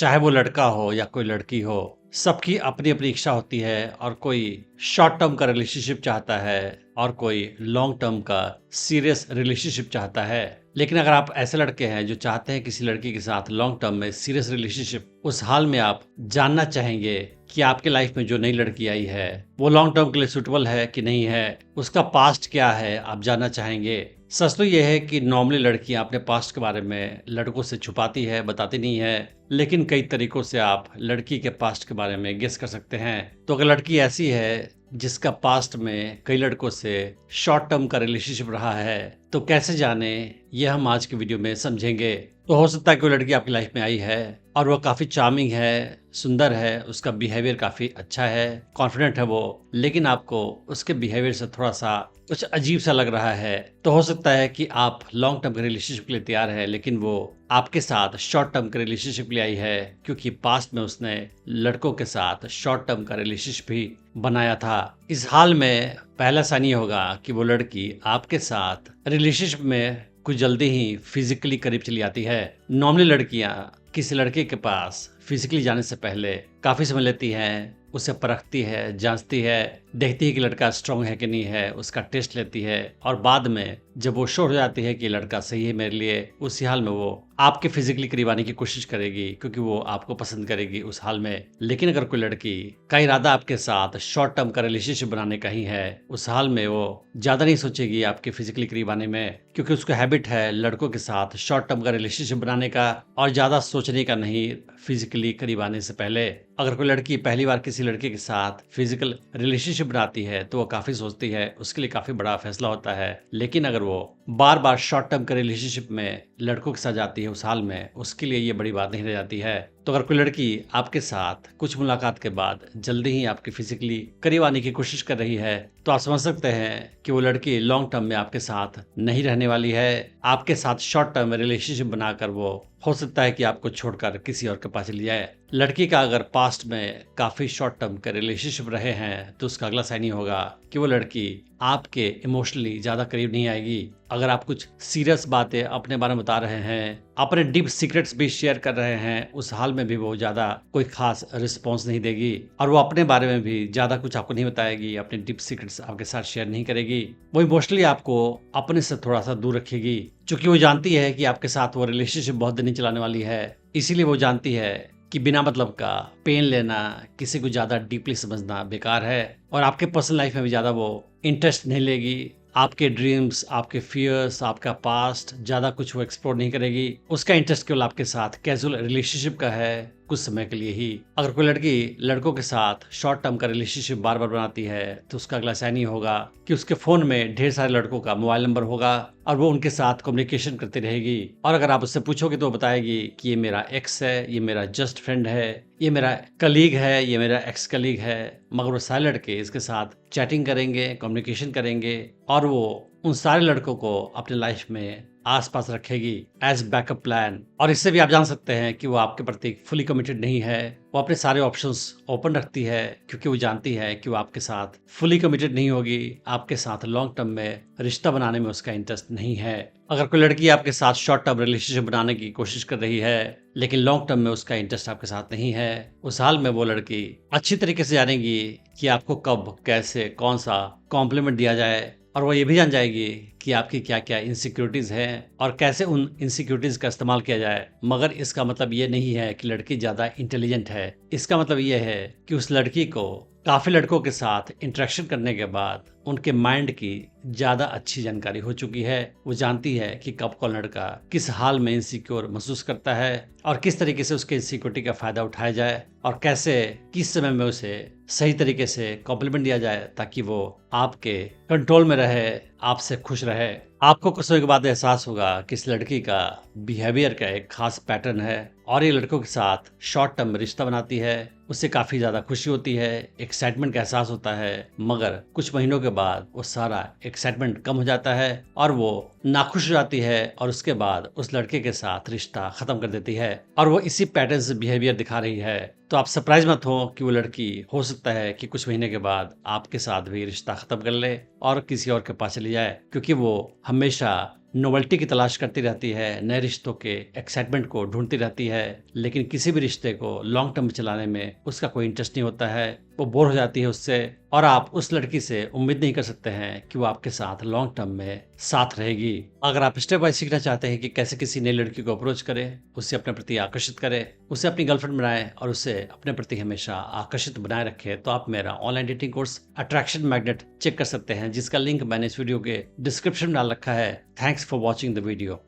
चाहे वो लड़का हो या कोई लड़की हो, सबकी अपनी अपनी इच्छा होती है और कोई शॉर्ट टर्म का रिलेशनशिप चाहता है और कोई लॉन्ग टर्म का सीरियस रिलेशनशिप चाहता है। लेकिन अगर आप ऐसे लड़के हैं जो चाहते हैं किसी लड़की के साथ लॉन्ग टर्म में सीरियस रिलेशनशिप, उस हाल में आप जानना चाहेंगे कि आपके लाइफ में जो नई लड़की आई है वो लॉन्ग टर्म के लिए सुटेबल है कि नहीं है, उसका पास्ट क्या है, आप जानना चाहेंगे। सच तो यह है कि नॉर्मली लड़कियां अपने पास्ट के बारे में लड़कों से छुपाती है, बताती नहीं है, लेकिन कई तरीकों से आप लड़की के पास्ट के बारे में गेस कर सकते हैं। तो अगर लड़की ऐसी है जिसका पास्ट में कई लड़कों से शॉर्ट टर्म का रिलेशनशिप रहा है, तो कैसे जाने, ये हम आज की वीडियो में समझेंगे। तो हो सकता है कोई लड़की आपकी लाइफ में आई है और वो काफी चार्मिंग है, सुंदर है, उसका बिहेवियर काफी अच्छा है, कॉन्फिडेंट है वो, लेकिन आपको उसके बिहेवियर से थोड़ा सा कुछ अजीब सा लग रहा है। तो हो सकता है कि आप लॉन्ग टर्म के रिलेशनशिप के लिए तैयार है, लेकिन वो आपके साथ शॉर्ट टर्म के रिलेशनशिप के लिए आई है, क्योंकि पास्ट में उसने लड़कों के साथ शॉर्ट टर्म का रिलेशनशिप भी बनाया था। इस हाल में पहला साइन ये होगा कि वो लड़की आपके साथ रिलेशनशिप में कुछ जल्दी ही फिजिकली करीब चली आती है। नॉर्मली लड़कियां किसी लड़के के पास फिजिकली जाने से पहले काफी समय लेती हैं, उसे परखती है, जांचती है, देखती है कि लड़का स्ट्रांग है कि नहीं है, उसका टेस्ट लेती है, और बाद में जब वो श्योर हो जाती है कि लड़का सही है मेरे लिए, उसी हाल में वो आपके फिजिकली करीब आने की कोशिश करेगी, क्योंकि वो आपको पसंद करेगी उस हाल में। लेकिन अगर कोई लड़की का इरादा आपके साथ शॉर्ट टर्म का रिलेशनशिप बनाने का ही है, उस हाल में वो ज्यादा नहीं सोचेगी आपके फिजिकली करीब आने में, क्योंकि उसको हैबिट है लड़कों के साथ शॉर्ट टर्म का रिलेशनशिप बनाने का और ज्यादा सोचने का नहीं फिजिकली करीब आने से पहले। अगर कोई लड़की पहली बार किसी लड़के के साथ फिजिकल रिलेशनशिप बनाती है तो वो काफी सोचती है, उसके लिए काफी बड़ा फैसला होता है। लेकिन अगर वो बार बार शॉर्ट टर्म के रिलेशनशिप में लड़कों के साथ जाती है उस हाल में, उसके लिए ये बड़ी बात नहीं रह जाती है। तो अगर कोई लड़की आपके साथ कुछ मुलाकात के बाद जल्दी ही आपके फिजिकली करीब आने की कोशिश कर रही है, तो आप समझ सकते हैं कि वो लड़की लॉन्ग टर्म में आपके साथ नहीं रहने वाली है। आपके साथ शॉर्ट टर्म में रिलेशनशिप बनाकर वो हो सकता है कि आपको छोड़कर किसी और के पास चली जाए। लड़की का अगर पास्ट में काफी शॉर्ट टर्म के रिलेशनशिप रहे हैं, तो उसका अगला साइन ही होगा कि वो लड़की आपके इमोशनली ज्यादा करीब नहीं आएगी। अगर आप कुछ सीरियस बातें अपने बारे में बता रहे हैं, अपने डीप सीक्रेट्स भी शेयर कर रहे हैं, उस हाल में भी वो ज्यादा कोई खास रिस्पॉन्स नहीं देगी, और वो अपने बारे में भी ज्यादा कुछ आपको नहीं बताएगी, अपने डीप सीक्रेट्स आपके साथ शेयर नहीं करेगी। वो इमोशनली आपको अपने से थोड़ा सा दूर रखेगी, क्योंकि वो जानती है कि आपके साथ वो रिलेशनशिप बहुत दिन नहीं चलाने वाली है। इसीलिए वो जानती है कि बिना मतलब का पेन लेना, किसी को ज्यादा डीपली समझना बेकार है, और आपके पर्सनल लाइफ में भी ज्यादा वो इंटरेस्ट नहीं लेगी। आपके ड्रीम्स, आपके फियर्स, आपका पास्ट ज्यादा कुछ वो एक्सप्लोर नहीं करेगी। उसका इंटरेस्ट केवल आपके साथ कैजुअल रिलेशनशिप का है, कुछ समय के लिए ही। अगर कोई लड़की लड़कों के साथ शॉर्ट टर्म का रिलेशनशिप बार बार बनाती है, तो उसका अगला साइन ही होगा कि उसके फोन में ढेर सारे लड़कों का मोबाइल नंबर होगा और वो उनके साथ कम्युनिकेशन करती रहेगी। और अगर आप उससे पूछोगे तो वो बताएगी कि ये मेरा एक्स है, ये मेरा जस्ट फ्रेंड है, ये मेरा कलीग है, ये मेरा एक्स कलीग है। मगर वो सारे लड़के इसके साथ चैटिंग करेंगे, कम्युनिकेशन करेंगे, और वो उन सारे लड़कों को अपने लाइफ में आसपास रखेगी एज बैकअप प्लान। और इससे भी आप जान सकते हैं कि वो आपके प्रति फुली कमिटेड नहीं है। वो अपने सारे ऑप्शंस ओपन रखती है, क्योंकि वो जानती है कि वो आपके साथ फुली कमिटेड नहीं होगी, आपके साथ लॉन्ग टर्म में रिश्ता बनाने में उसका इंटरेस्ट नहीं है। अगर कोई लड़की आपके साथ शॉर्ट टर्म रिलेशनशिप बनाने की कोशिश कर रही है, लेकिन लॉन्ग टर्म में उसका इंटरेस्ट आपके साथ नहीं है, उस हाल में वो लड़की अच्छी तरीके से जानेगी कि आपको कब, कैसे, कौन सा कॉम्प्लीमेंट दिया जाए, और वो ये भी जान जाएगी कि आपकी क्या क्या इनसिक्योरिटीज हैं और कैसे उन इनसिक्योरिटीज का इस्तेमाल किया जाए। मगर इसका मतलब ये नहीं है कि लड़की ज्यादा इंटेलिजेंट है। इसका मतलब ये है कि उस लड़की को काफी लड़कों के साथ इंटरेक्शन करने के बाद उनके माइंड की ज्यादा अच्छी जानकारी हो चुकी है। वो जानती है कि कब कौन लड़का किस हाल में इनसिक्योर महसूस करता है और किस तरीके से उसके इनसिक्योरिटी का फायदा उठाया जाए, और कैसे किस समय में उसे सही तरीके से कॉम्प्लीमेंट दिया जाए, ताकि वो आपके कंट्रोल में रहे, आपसे खुश रहे। आपको कुछ समय के बाद एहसास होगा कि इस लड़की का बिहेवियर का एक खास पैटर्न है, और ये लड़कों के साथ शॉर्ट टर्म रिश्ता बनाती है। उससे काफी ज्यादा खुशी होती है, एक्साइटमेंट का एहसास होता है, मगर कुछ महीनों के बाद वो सारा एक्साइटमेंट कम हो जाता है और वो नाखुश हो जाती है, और उसके बाद उस लड़के के साथ रिश्ता खत्म कर देती है, और वो इसी पैटर्न से बिहेवियर दिखा रही है। तो आप सरप्राइज मत हो कि वो लड़की हो सकता है कि कुछ महीने के बाद आपके साथ भी रिश्ता खत्म कर ले और किसी और के पास चली जाए, क्योंकि वो हमेशा नोवेल्टी की तलाश करती रहती है, नए रिश्तों के एक्साइटमेंट को ढूंढती रहती है, लेकिन किसी भी रिश्ते को लॉन्ग टर्म में चलाने में उसका कोई इंटरेस्ट नहीं होता है। वो बोर हो जाती है उससे, और आप उस लड़की से उम्मीद नहीं कर सकते हैं कि वो आपके साथ लॉन्ग टर्म में साथ रहेगी। अगर आप स्टेप बाय सीखना चाहते हैं कि कैसे किसी नई लड़की को अप्रोच करें, उसे अपने प्रति आकर्षित करें, उसे अपनी गर्लफ्रेंड बनाएं और उसे अपने प्रति हमेशा आकर्षित बनाए रखें, तो आप मेरा online dating course attraction magnet check कर सकते हैं, जिसका लिंक मैंने इस वीडियो के डिस्क्रिप्शन में डाल रखा है। Thanks for watching the video.